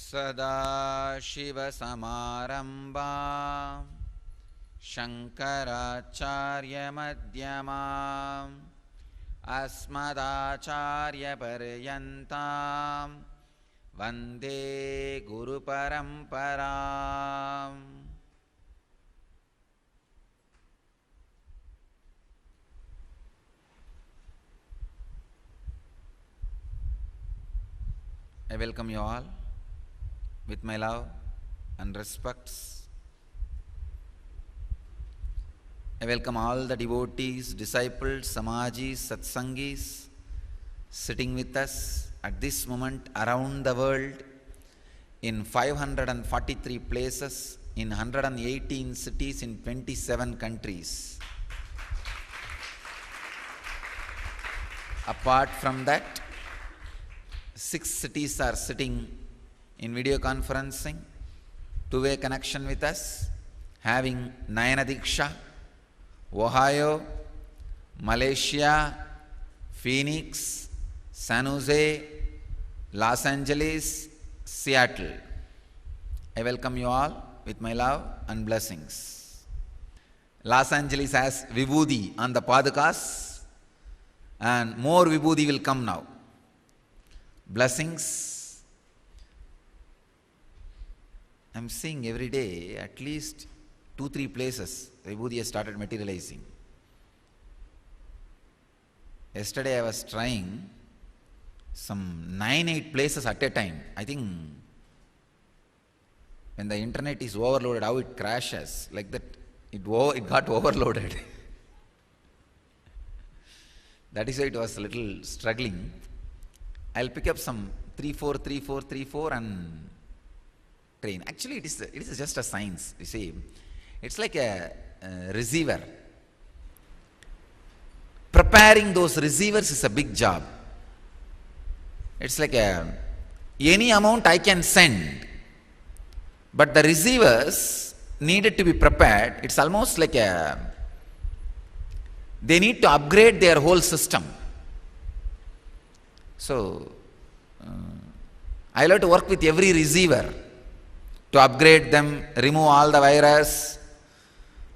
सदाशिवसमारम्भां शङ्कराचार्यमध्यमाम् अस्मदाचार्यपर्यन्तां वन्दे गुरुपरम्पराम्. I welcome you all with my love and respects. I welcome all the devotees, disciples, samajis, satsangis sitting with us at this moment around the world in 543 places in 118 cities in 27 countries. Apart from that, 6 cities are sitting in video conferencing, two-way connection with us, having Nayana Diksha, Ohio, Malaysia, Phoenix, San Jose, Los Angeles, Seattle. I welcome you all with my love and blessings. Los Angeles has Vibhuti on the Padakas, and more Vibhuti will come now. Blessings. I'm seeing every day at least 2-3 places Vibhuti has started materializing. Yesterday I was trying some 9-8 places at a time. I think when the internet is overloaded, how it crashes, like that it got overloaded. That is why it was a little struggling. I'll pick up some 3-4 and train. Actually, it is just a science, you see. It's like a receiver. Preparing those receivers is a big job. It's like any amount I can send, but the receivers needed to be prepared. It's almost like they need to upgrade their whole system. So, I'll have to work with every receiver to upgrade them, remove all the virus,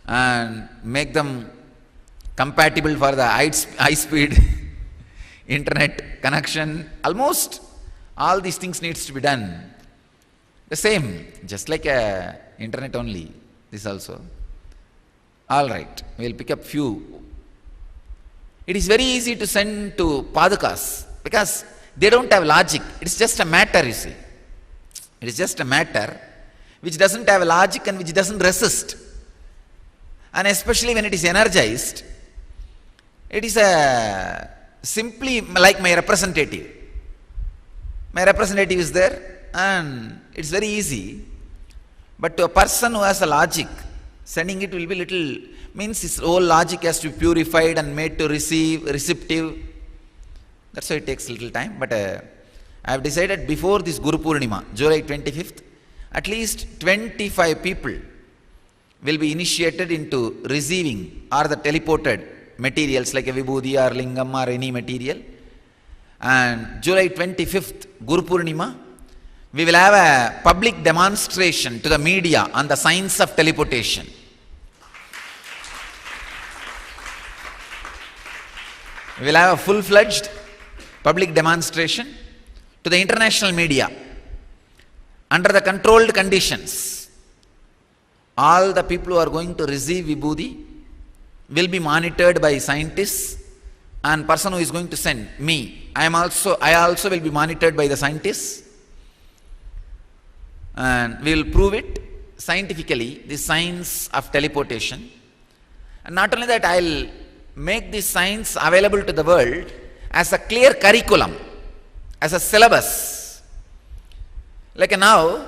and make them compatible for the high-speed internet connection. Almost all these things needs to be done. The same, just like internet only, this also. All right, we'll pick up few. It is very easy to send to Padakas because they don't have logic. It's just a matter, you see. It is just a matter which doesn't have a logic and which doesn't resist. And especially when it is energized, it is simply like my representative. My representative is there and it's very easy. But to a person who has a logic, sending it will be little, means his whole logic has to be purified and made to receive, receptive. That's why it takes little time. But I have decided before this Guru Purnima, July 25th, at least 25 people will be initiated into receiving or the teleported materials like a Vibhuti or Lingam or any material. And July 25th, Guru Purnima, we will have a public demonstration to the media on the science of teleportation. We will have a full-fledged public demonstration to the international media under the controlled conditions. All the people who are going to receive Vibhuti will be monitored by scientists, and person who is going to send me, I also will be monitored by the scientists, and we will prove it scientifically, the science of teleportation. And not only that, I will make this science available to the world as a clear curriculum, as a syllabus. Like now,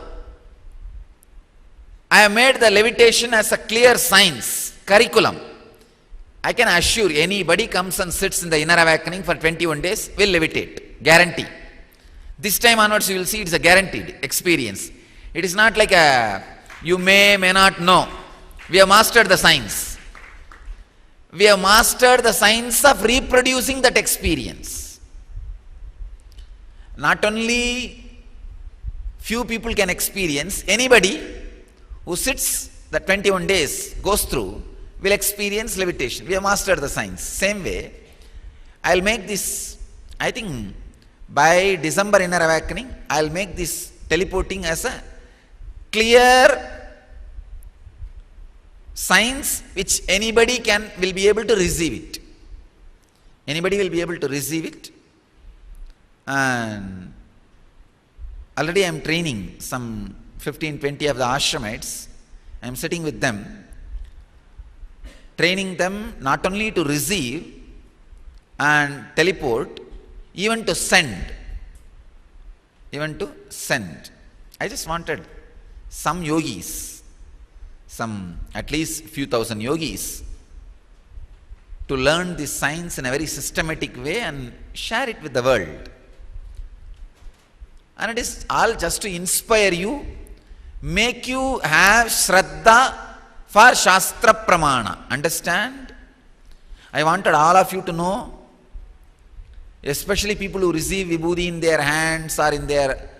I have made the levitation as a clear science curriculum. I can assure anybody comes and sits in the inner awakening for 21 days will levitate, guarantee. This time onwards you will see it is a guaranteed experience. It is not like you may not know. We have mastered the science. We have mastered the science of reproducing that experience. Not only few people can experience. Anybody who sits the 21 days, goes through, will experience levitation. We have mastered the science. Same way, I'll make this, I think by December Inner Awakening, I'll make this teleporting as a clear science which anybody will be able to receive it. Anybody will be able to receive it. And already I am training some 15-20 of the ashramites. I am sitting with them, training them not only to receive and teleport, even to send. Even to send. I just wanted some yogis, some at least few thousand yogis, to learn this science in a very systematic way and share it with the world. And it is all just to inspire you, make you have Shraddha for Shastra Pramana. Understand? I wanted all of you to know, especially people who receive vibhuti in their hands or in their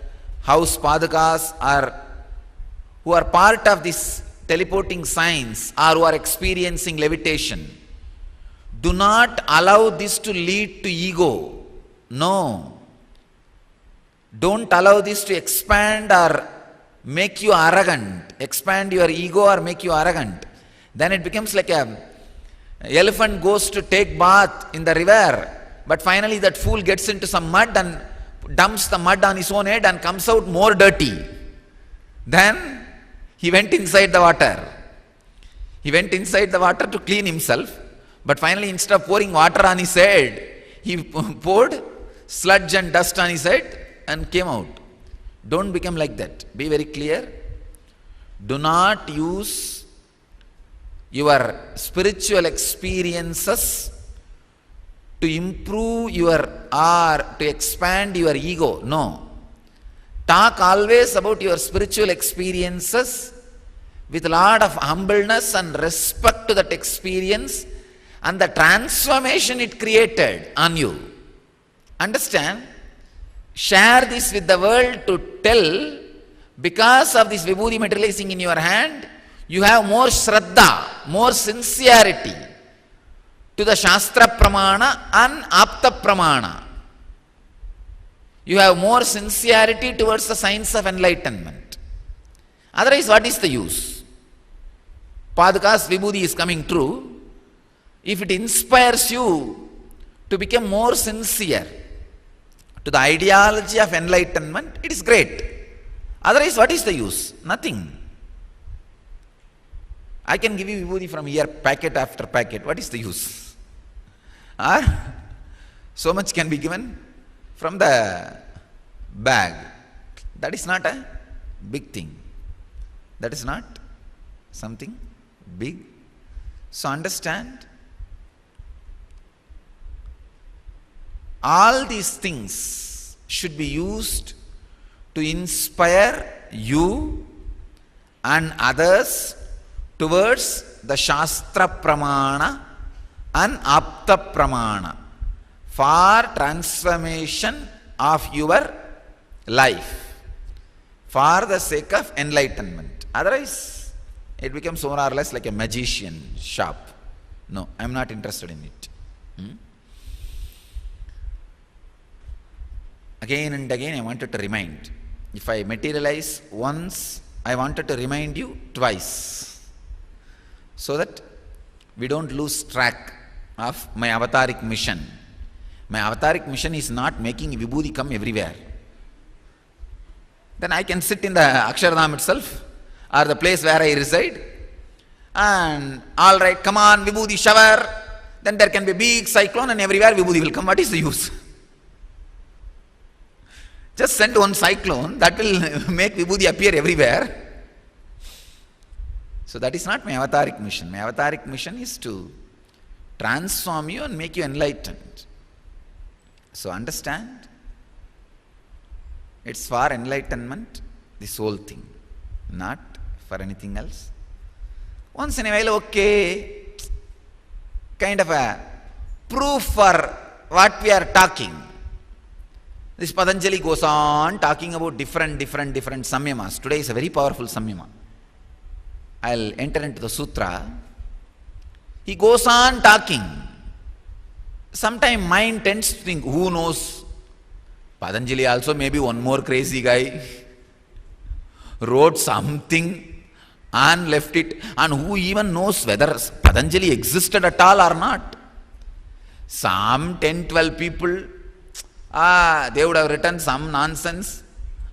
house padukas, or who are part of this teleporting science or who are experiencing levitation. Do not allow this to lead to ego. No. Don't allow this to expand or make you arrogant, expand your ego or make you arrogant. Then it becomes like a elephant goes to take bath in the river, but finally that fool gets into some mud and dumps the mud on his own head and comes out more dirty. Then he went inside the water. He went inside the water to clean himself, but finally instead of pouring water on his head, he poured sludge and dust on his head and came out. Don't become like that. Be very clear. Do not use your spiritual experiences to improve your or to expand your ego. No. Talk always about your spiritual experiences with a lot of humbleness and respect to that experience and the transformation it created on you. Understand? Share this with the world to tell, because of this vibhuti materializing in your hand, you have more Shraddha, more sincerity to the Shastra Pramana and Apta Pramana. You have more sincerity towards the science of enlightenment. Otherwise, what is the use? Padukas vibhuti is coming true. If it inspires you to become more sincere to the ideology of enlightenment, it is great. Otherwise, what is the use? Nothing. I can give you vibhuti from here, packet after packet. What is the use? Or so much can be given from the bag. That is not a big thing. That is not something big. So understand, all these things should be used to inspire you and others towards the Shastra Pramana and Apta Pramana for transformation of your life, for the sake of enlightenment. Otherwise, it becomes more or less like a magician shop. No, I am not interested in it. Again and again I wanted to remind. If I materialize once, I wanted to remind you twice, so that we don't lose track of my avataric mission. My avataric mission is not making vibhuti come everywhere. Then I can sit in the Akshardham itself or the place where I reside and all right, come on, vibhuti shower. Then there can be a big cyclone and everywhere vibhuti will come. What is the use? Just send one cyclone, that will make vibhuti appear everywhere. So that is not my avataric mission. My avataric mission is to transform you and make you enlightened. So understand, it's for enlightenment, this whole thing, not for anything else. Once in a while, okay, kind of a proof for what we are talking. This Patanjali goes on talking about different samyamas. Today is a very powerful samyama. I'll enter into the sutra. He goes on talking. Sometimes mind tends to think, who knows? Patanjali also maybe one more crazy guy wrote something and left it. And who even knows whether Patanjali existed at all or not? Some 10-12 people, they would have written some nonsense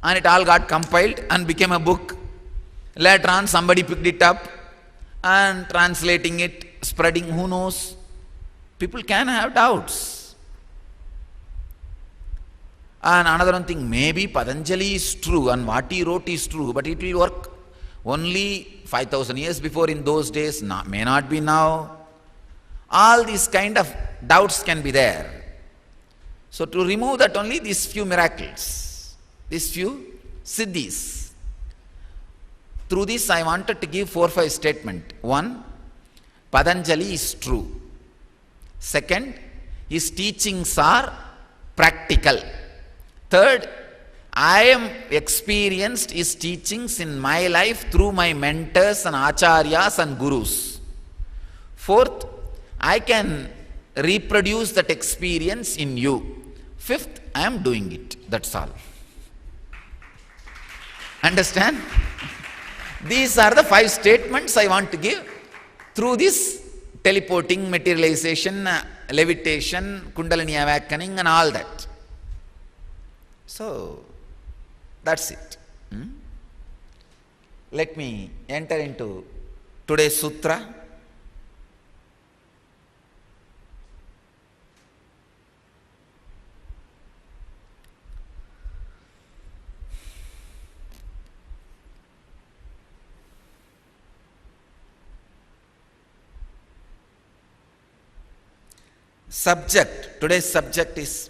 and it all got compiled and became a book. Later on somebody picked it up and translating it, spreading, who knows? People can have doubts. And another one thing, maybe Patanjali is true and what he wrote is true, but it will work only 5,000 years before in those days, may not be now. All these kind of doubts can be there. So to remove that, only these few miracles, these few siddhis. Through this I wanted to give 4-5 statements. 1, Patanjali is true. Second, his teachings are practical. Third, I am experienced his teachings in my life through my mentors and acharyas and gurus. Fourth, I can reproduce that experience in you. Fifth, I am doing it. That's all. Understand? These are the 5 statements I want to give through this teleporting, materialization, levitation, kundalini awakening and all that. So, that's it. Let me enter into today's sutra. Subject, today's subject is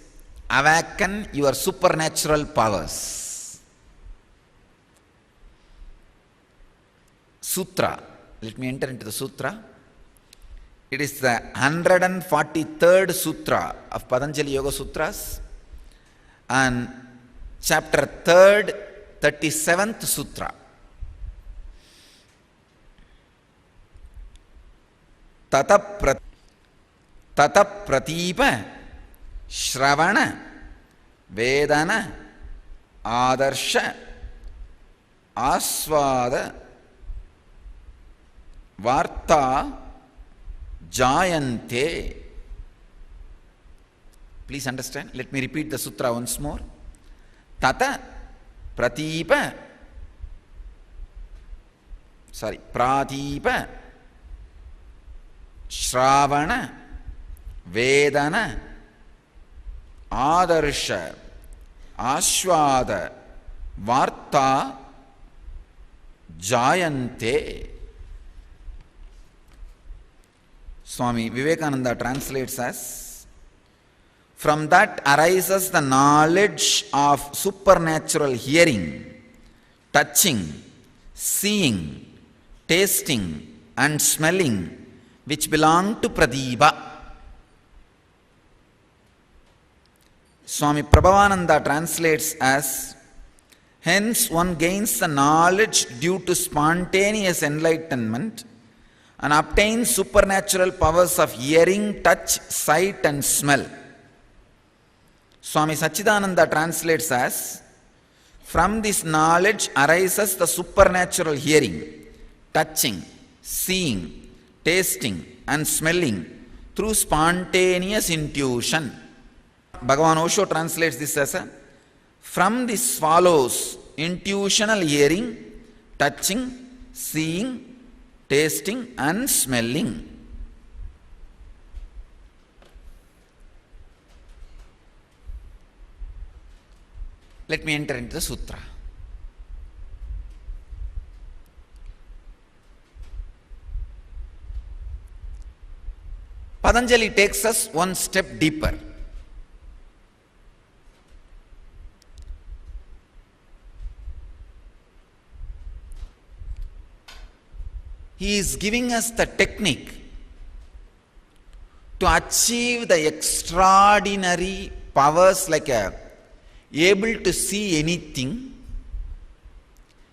awaken your supernatural powers. Sutra, let me enter into the sutra. It is the 143rd sutra of Patanjali Yoga Sutras and chapter 3rd, 37th sutra. Tata pratipa shravana vedana adarsha aswada varta jayante. Please understand. Let me repeat the sutra once more. Tata pratipa pratipa shravana vedana adarsha ashwada varta jayante. Swami Vivekananda translates as, from that arises the knowledge of supernatural hearing, touching, seeing, tasting and smelling which belong to Pradipa. Swami Prabhavananda translates as, hence one gains the knowledge due to spontaneous enlightenment and obtains supernatural powers of hearing, touch, sight and smell. Swami Sachidananda translates as, from this knowledge arises the supernatural hearing, touching, seeing, tasting and smelling through spontaneous intuition. Bhagavan Osho translates this as a, from this follows intuitional hearing, touching, seeing, tasting and smelling. Let me enter into the sutra. Patanjali takes us one step deeper. He is giving us the technique to achieve the extraordinary powers like a able to see anything,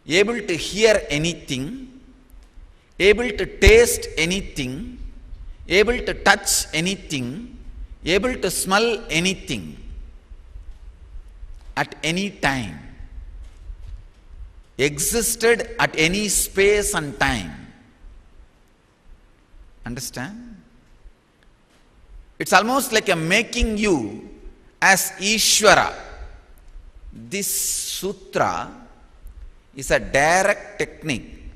able to hear anything, able to taste anything, able to touch anything, able to smell anything at any time, existed at any space and time. Understand? It's almost like a making you as Ishvara. This sutra is a direct technique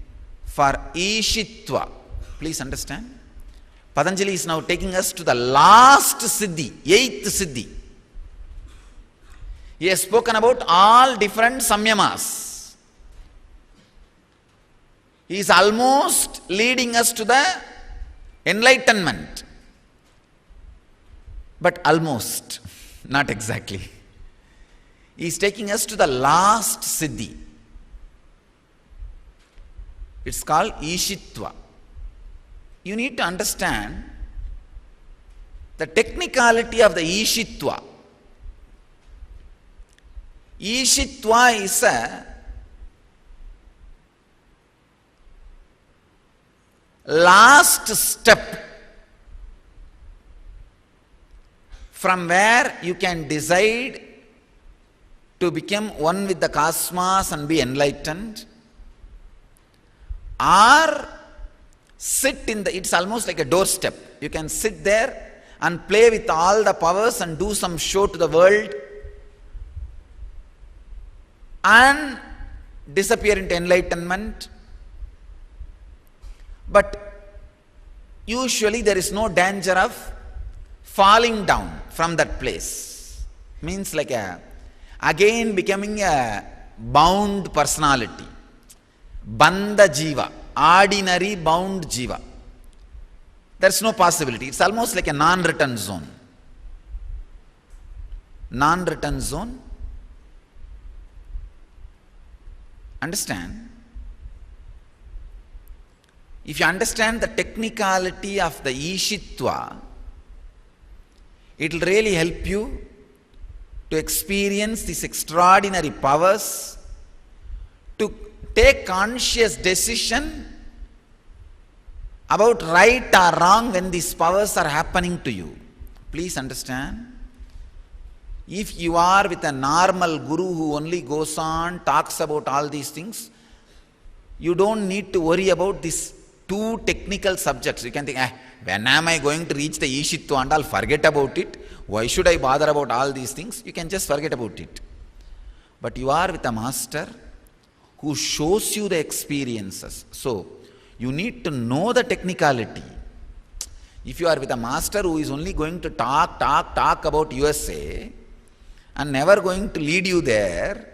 for Ishitva. Please understand. Patanjali is now taking us to the last Siddhi, 8th Siddhi. He has spoken about all different samyamas. He is almost leading us to the enlightenment. But almost, not exactly. He is taking us to the last Siddhi. It's called Ishitva. You need to understand the technicality of the Ishitva. Ishitva is a last step from where you can decide to become one with the cosmos and be enlightened, or sit in the, it's almost like a doorstep. You can sit there and play with all the powers and do some show to the world and disappear into enlightenment. But usually there is no danger of falling down from that place. Means like again becoming a bound personality. Bandha jiva, ordinary bound jiva. There's no possibility. It's almost like a non-return zone. Non-return zone. Understand? If you understand the technicality of the Ishitva, it will really help you to experience these extraordinary powers, to take conscious decision about right or wrong when these powers are happening to you. Please understand. If you are with a normal guru who only goes on, talks about all these things, you don't need to worry about these two technical subjects. You can think, when am I going to reach the Ishitva and I'll forget about it? Why should I bother about all these things? You can just forget about it. But you are with a master who shows you the experiences. So, you need to know the technicality. If you are with a master who is only going to talk about USA and never going to lead you there,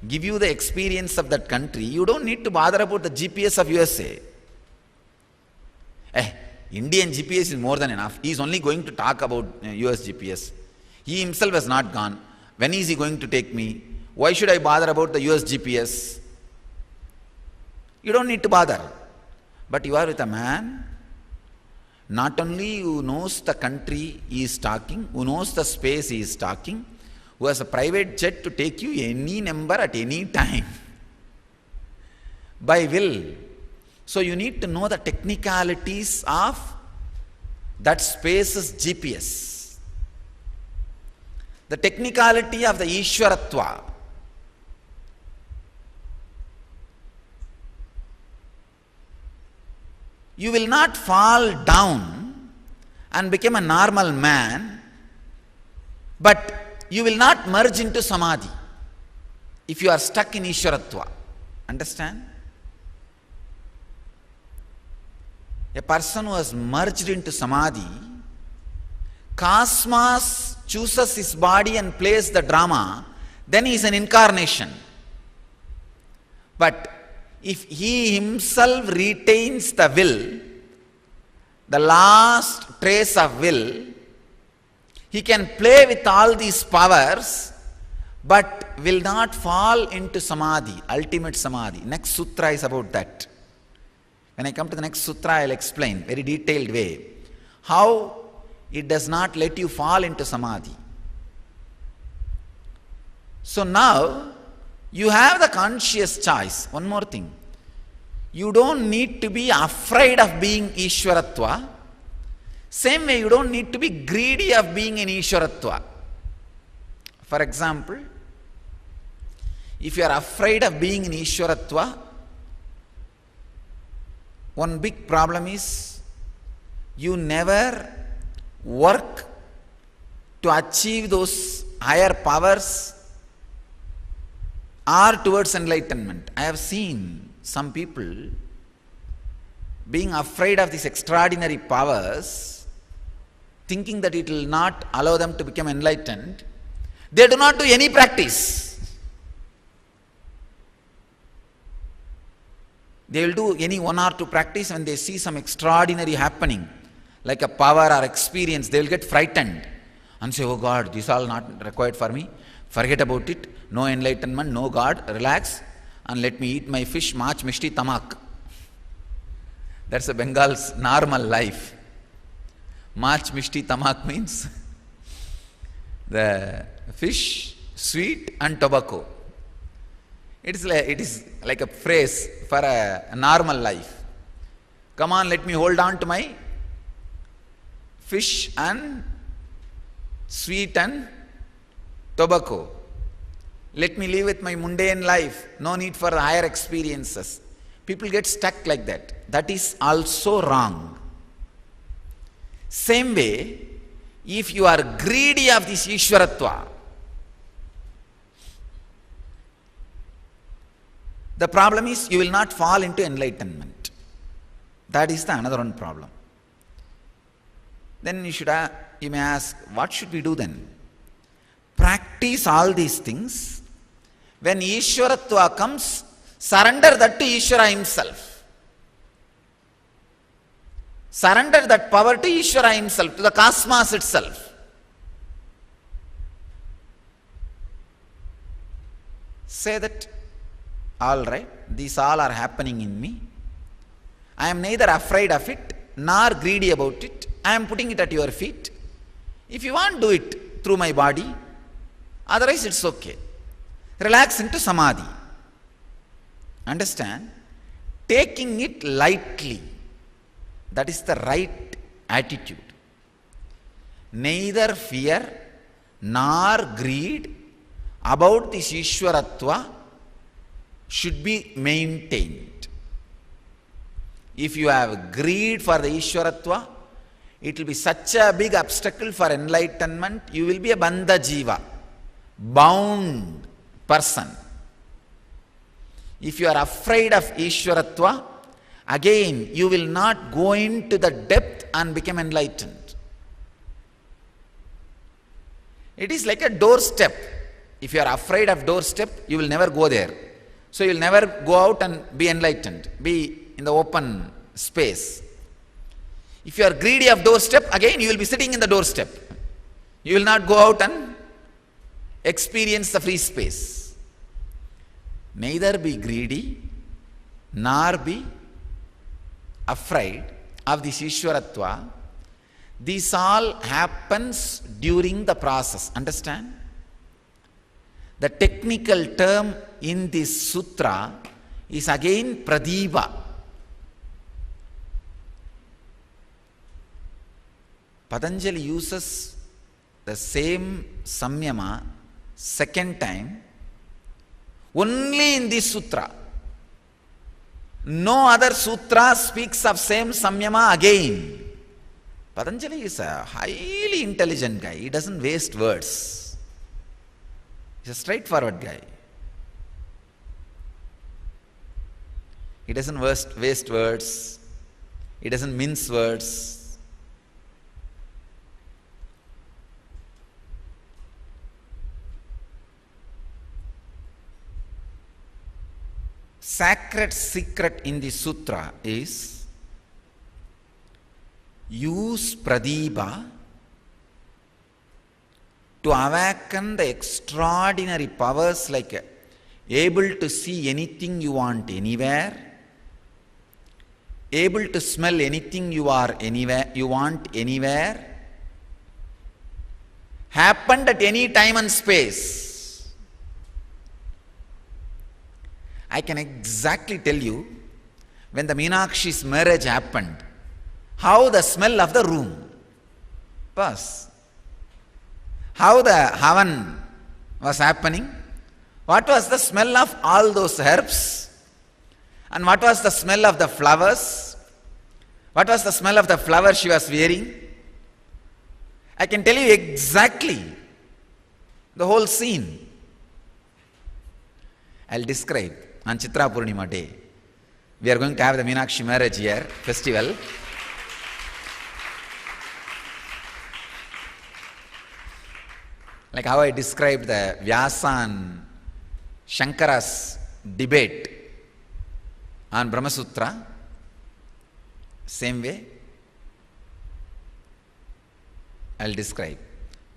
give you the experience of that country, you don't need to bother about the GPS of USA. Indian GPS is more than enough. He is only going to talk about US GPS. He himself has not gone. When is he going to take me? Why should I bother about the US GPS? You don't need to bother. But you are with a man, not only who knows the country he is talking, who knows the space he is talking, who has a private jet to take you any number at any time, by will. So you need to know the technicalities of that space's GPS. The technicality of the Ishwaratva. You will not fall down and become a normal man, but you will not merge into Samadhi if you are stuck in Ishwaratva. Understand? A person who has merged into Samadhi, cosmos chooses his body and plays the drama, then he is an incarnation. But if he himself retains the will, the last trace of will, he can play with all these powers, but will not fall into Samadhi, ultimate Samadhi. Next sutra is about that. When I come to the next sutra, I will explain very detailed way how it does not let you fall into Samadhi. So now you have the conscious choice. One more thing. You don't need to be afraid of being Ishwaratva. Same way, you don't need to be greedy of being in Ishwaratva. For example, if you are afraid of being in Ishwaratva, one big problem is you never work to achieve those higher powers or towards enlightenment. I have seen some people being afraid of these extraordinary powers, thinking that it will not allow them to become enlightened. They do not do any practice. They will do any 1 or 2 practice. When they see some extraordinary happening, like a power or experience, they will get frightened and say, oh God, this is all not required for me. Forget about it. No enlightenment, no God, relax and let me eat my fish, mach, mishti, tamak. That's a Bengal's normal life. Mach, mishti, tamak means the fish, sweet and tobacco. It is like a phrase for a normal life. Come on, let me hold on to my fish and sweet and tobacco. Let me live with my mundane life. No need for higher experiences. People get stuck like that. That is also wrong. Same way, if you are greedy of this Ishwaratva, the problem is you will not fall into enlightenment. That is the another one problem. Then you may ask, what should we do then? Practice all these things. When Ishwaratva comes, surrender that to Ishvara himself. Surrender that power to Ishvara himself, to the cosmos itself. Say that, all right, these all are happening in me. I am neither afraid of it nor greedy about it. I am putting it at your feet. If you want, do it through my body. Otherwise, it's okay. Relax into samadhi. Understand? Taking it lightly. That is the right attitude. Neither fear nor greed about this Ishwaratva should be maintained. If you have greed for the Ishwaratva, it will be such a big obstacle for enlightenment. You will be a bandha jiva, bound person. If you are afraid of Ishwaratva, again you will not go into the depth and become enlightened. It is like a doorstep. If you are afraid of doorstep, you will never go there. So you will never go out and be enlightened, be in the open space. If you are greedy of doorstep, again you will be sitting in the doorstep. You will not go out and experience the free space. Neither be greedy nor be afraid of this Ishwaratva. This all happens during the process. Understand? The technical term in this sutra is again Pradipa. Patanjali uses the same samyama second time only in this sutra. No other sutra speaks of same samyama again. Patanjali is a highly intelligent guy. He doesn't waste words. He's a straightforward guy. He doesn't waste words. He doesn't mince words. Sacred secret in the sutra is use Pradipa to awaken the extraordinary powers like able to see anything you want anywhere, able to smell anything you want anywhere, happened at any time and space. I can exactly tell you when the Meenakshi's marriage happened, how the smell of the room was, how the havan was happening, what was the smell of all those herbs, and what was the smell of the flowers, what was the smell of the flower she was wearing. I can tell you exactly the whole scene. I'll describe on Chitra Purnima day. We are going to have the Meenakshi marriage here, festival. Like how I described the Vyasa and Shankara's debate on Brahma Sutra, same way I'll describe.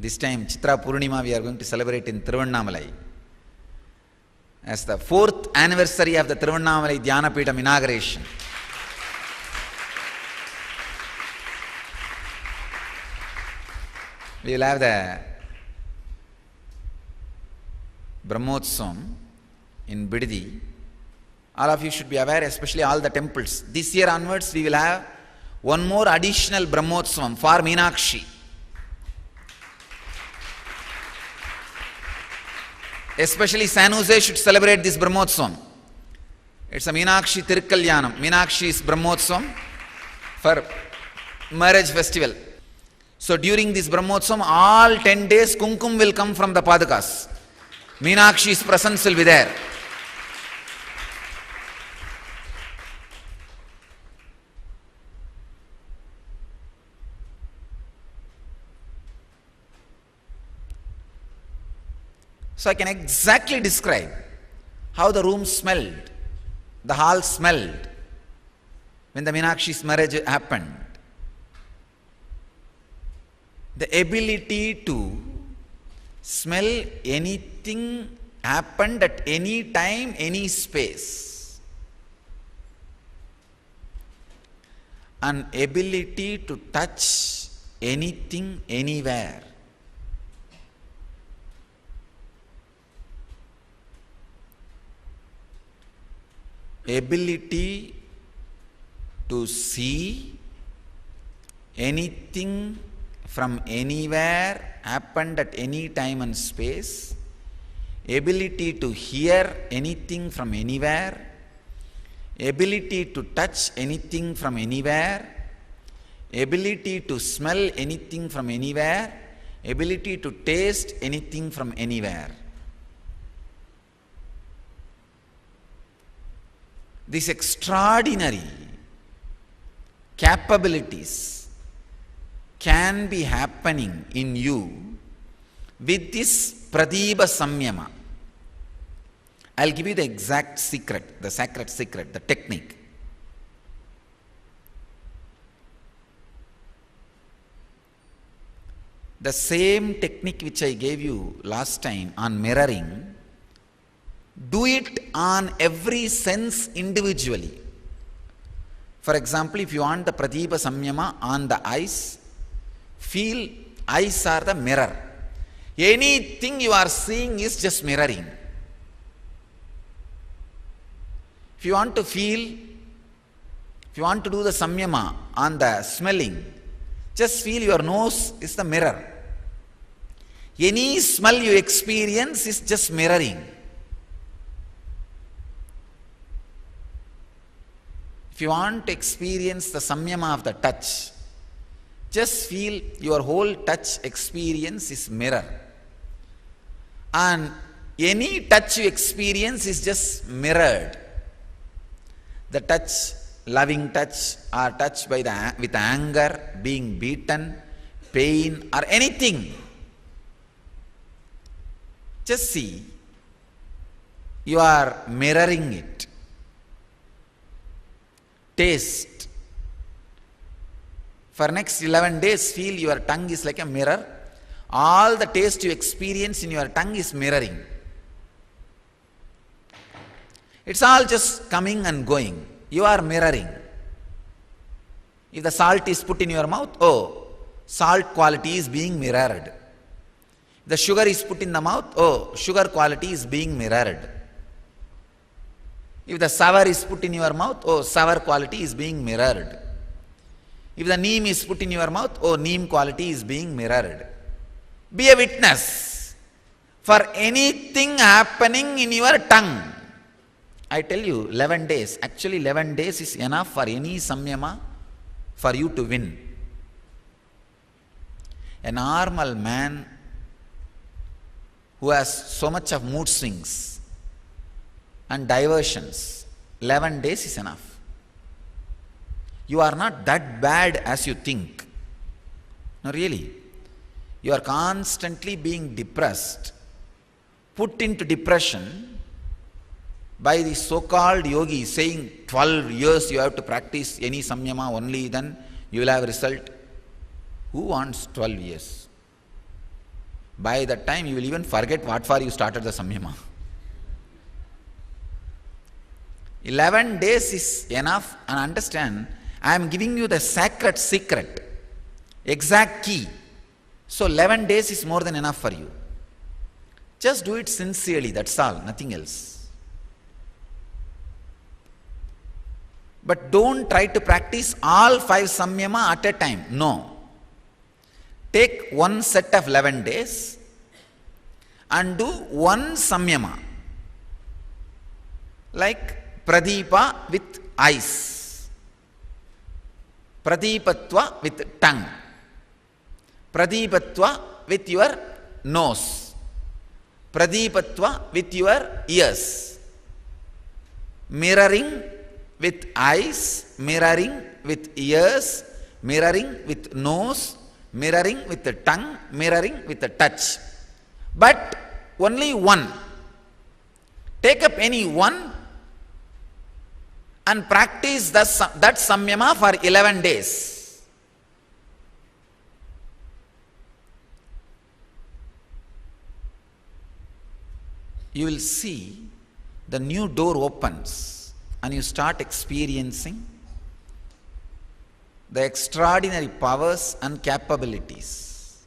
This time Chitra Purnima we are going to celebrate in Tiruvannamalai as the 4th anniversary of the Tiruvannamalai Dhyanapeetham inauguration. We will have the Brahmotsavam in Bidadi. All of you should be aware, especially all the temples. This year onwards we will have one more additional Brahmotsavam for Meenakshi. Especially San Jose should celebrate this Brahmotsavam. It's a Meenakshi Tirukkalyanam. Meenakshi's Brahmotsavam for marriage festival. So during this Brahmotsavam, all 10 days Kumkum will come from the Padakas. Meenakshi's presence will be there. So I can exactly describe how the room smelled, the hall smelled when the Meenakshi's marriage happened. The ability to smell anything happened at any time, any space. An ability to touch anything, anywhere. Ability to see anything from anywhere, happened at any time and space. Ability to hear anything from anywhere. Ability to touch anything from anywhere. Ability to smell anything from anywhere. Ability to taste anything from anywhere. These extraordinary capabilities can be happening in you with this Pradipa Samyama. I'll give you the exact secret, the sacred secret, the technique. The same technique which I gave you last time on mirroring, do it on every sense individually. For example, if you want the Pradipa Samyama on the eyes, feel eyes are the mirror. Anything you are seeing is just mirroring. If you want to feel, if you want to do the Samyama on the smelling, just feel your nose is the mirror. Any smell you experience is just mirroring. If you want to experience the Samyama of the touch, just feel your whole touch experience is mirror. And any touch you experience is just mirrored. The touch, loving touch, or touch by with anger, being beaten, pain, or anything. Just see, you are mirroring it. Taste. For next 11 days, feel your tongue is like a mirror. All the taste you experience in your tongue is mirroring. It's all just coming and going. You are mirroring. If the salt is put in your mouth, oh, salt quality is being mirrored. If the sugar is put in the mouth, oh, sugar quality is being mirrored. If the sour is put in your mouth, oh, sour quality is being mirrored. If the neem is put in your mouth, oh, neem quality is being mirrored. Be a witness for anything happening in your tongue. I tell you, 11 days. Actually, 11 days is enough for any samyama for you to win. A normal man who has so much of mood swings and diversions, 11 days is enough. You are not that bad as you think. No, really. You are constantly being depressed, put into depression by the so-called yogi saying 12 years you have to practice any samyama, only then you will have result. Who wants 12 years? By that time you will even forget what for you started the samyama. 11 days is enough, and understand, I am giving you the sacred secret, exact key. So 11 days is more than enough for you. Just do it sincerely, that's all, nothing else. But don't try to practice all 5 samyama at a time. No. Take one set of 11 days and do one samyama. Like Pradeepa with eyes, Pradeepatva with tongue, Pradeepatva with your nose, Pradeepatva with your ears, mirroring with eyes, mirroring with ears, mirroring with nose, mirroring with the tongue, mirroring with the touch. But only one. Take up any one and practice that samyama for 11 days. You will see the new door opens and you start experiencing the extraordinary powers and capabilities.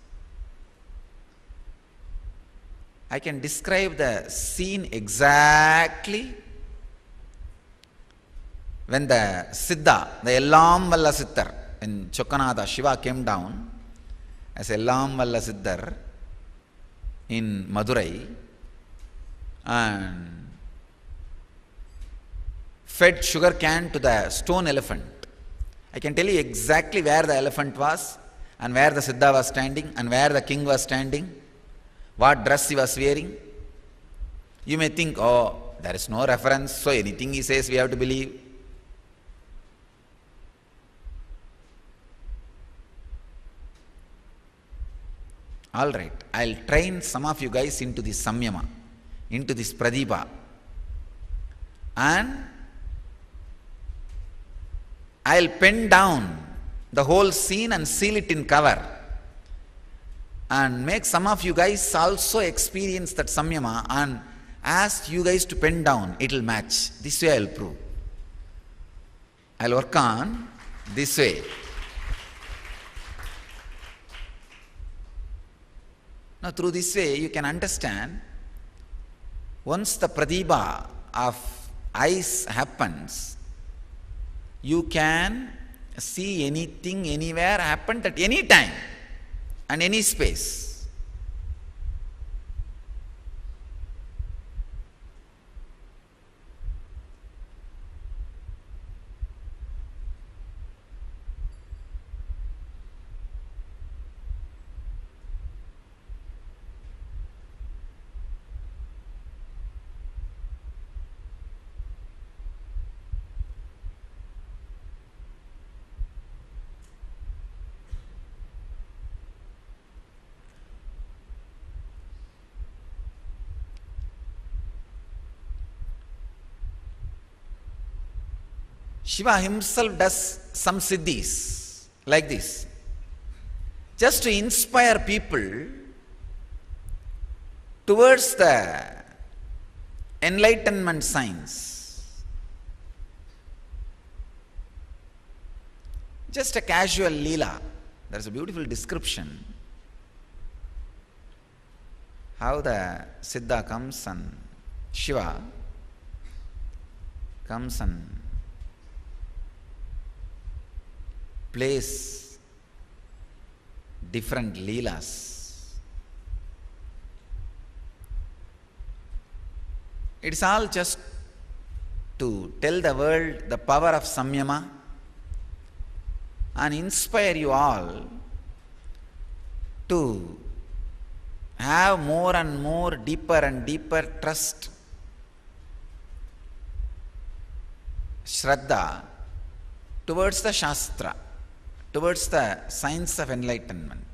I can describe the scene exactly when the Siddha, the Ellam Valla Siddhar, in Chokkanatha, Shiva came down as Ellam Valla Siddhar in Madurai and fed sugar cane to the stone elephant. I can tell you exactly where the elephant was and where the Siddha was standing and where the king was standing, what dress he was wearing. You may think, oh, there is no reference, so anything he says we have to believe. All right, I'll train some of you guys into this samyama, into this pradeepa, and I'll pen down the whole scene and seal it in cover and make some of you guys also experience that samyama and ask you guys to pen down, it'll match. This way I'll prove. I'll work on this way. Now through this way you can understand, once the pradibha of eyes happens, you can see anything, anywhere, happen at any time and any space. Shiva himself does some siddhis like this, just to inspire people towards the enlightenment science. Just a casual leela. There is a beautiful description how the Siddha comes and Shiva comes and plays different leelas. It's all just to tell the world the power of samyama and inspire you all to have more and more deeper and deeper trust, Shraddha towards the Shastra, towards the science of enlightenment.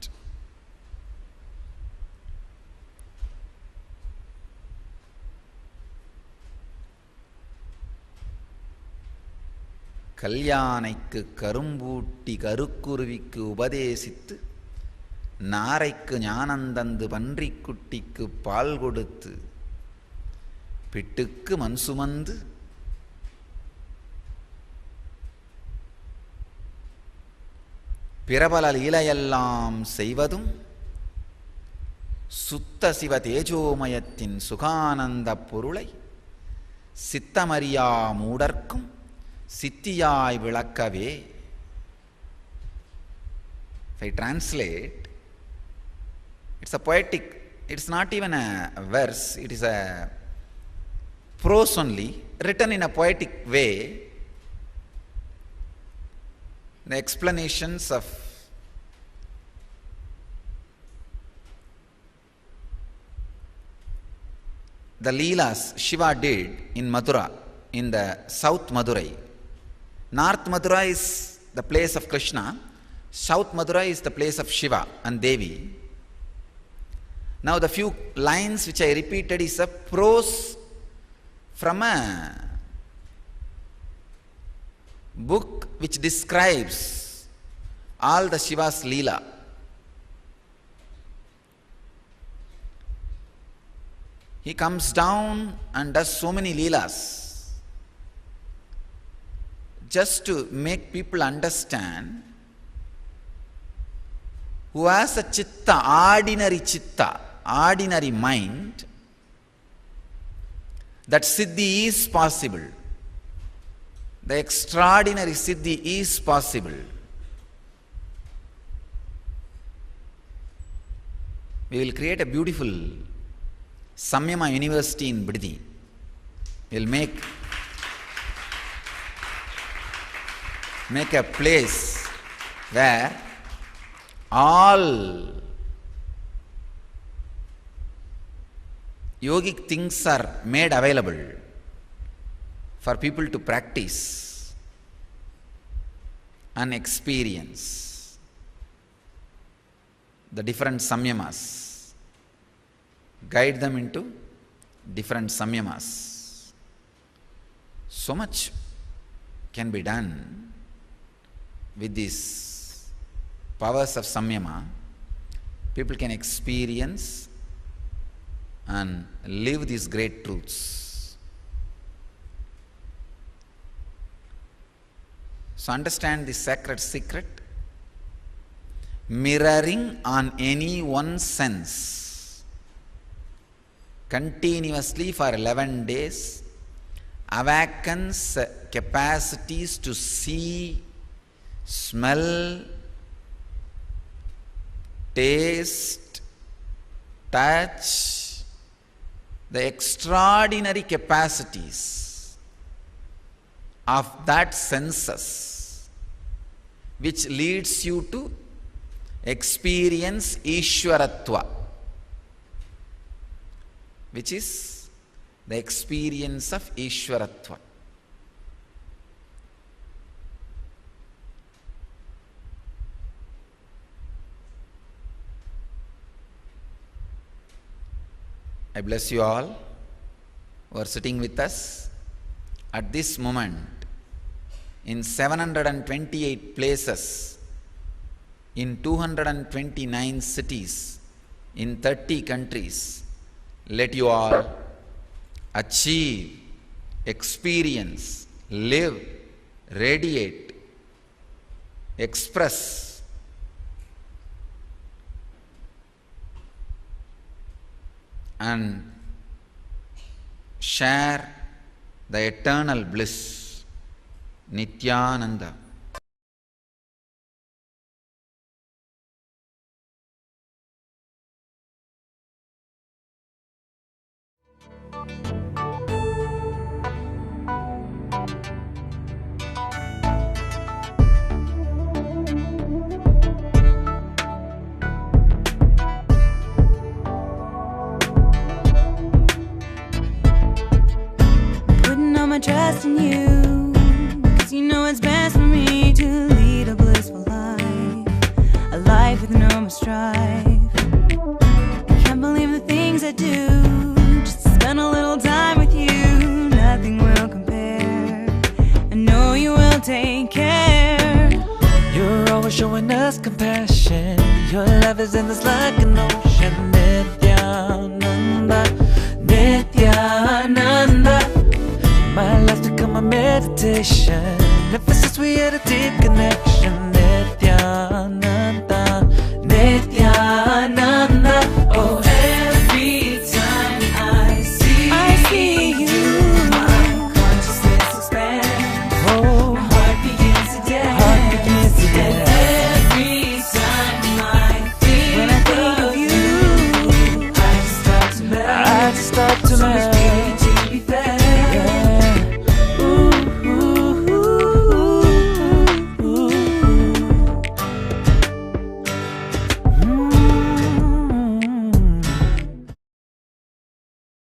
கல்யாணைக்கு கரும்பூட்டி கருக்குருவிக்கு உபதேசித்து நாரைக்கு ஞானந்தந்து பன்றிக்குட்டிக்கு பால் கொடுத்து பிட்டுக்கு மண் சுமந்து பிரபல லீலையெல்லாம் செய்வதும் சுத்த சிவ தேஜோமயத்தின் சுகானந்த பொருளை சித்தமறியா மூடர்க்கும் சித்தியாய் விளக்கவே. If I translate, it's a poetic, it's not even a verse, it is a prose only, written in a poetic way. The explanations of the Leelas Shiva did in Mathura, in the South Madurai. North Mathura is the place of Krishna, South Mathura is the place of Shiva and Devi. Now the few lines which I repeated is a prose from a book which describes all the Shiva's Leela. He comes down and does so many Leelas just to make people understand who has a chitta, ordinary mind, that siddhi is possible. The extraordinary siddhi is possible. We will create a beautiful Samyama University in Biddi. We will make a place where all yogic things are made available for people to practice and experience the different samyamas, guide them into different samyamas. So much can be done with these powers of samyama. People can experience and live these great truths. So understand this sacred secret. Mirroring on any one sense continuously for 11 days awakens capacities to see, smell, taste, touch, the extraordinary capacities of that senses, which leads you to experience Ishwaratva, which is the experience of Ishwaratva. I bless you all who are sitting with us at this moment in 728 places, in 229 cities, in 30 countries. Let you all achieve, experience, live, radiate, express and share the eternal bliss, Nityananda. Trust in you, 'cause you know it's best for me to lead a blissful life, a life with no more strife. Can't believe the things I do, just to spend a little time with you. Nothing will compare, I know you will take care. You're always showing us compassion, your love is endless like an ocean. Nityananda, Nityananda, my life's become a meditation. Ever since we had a deep connection,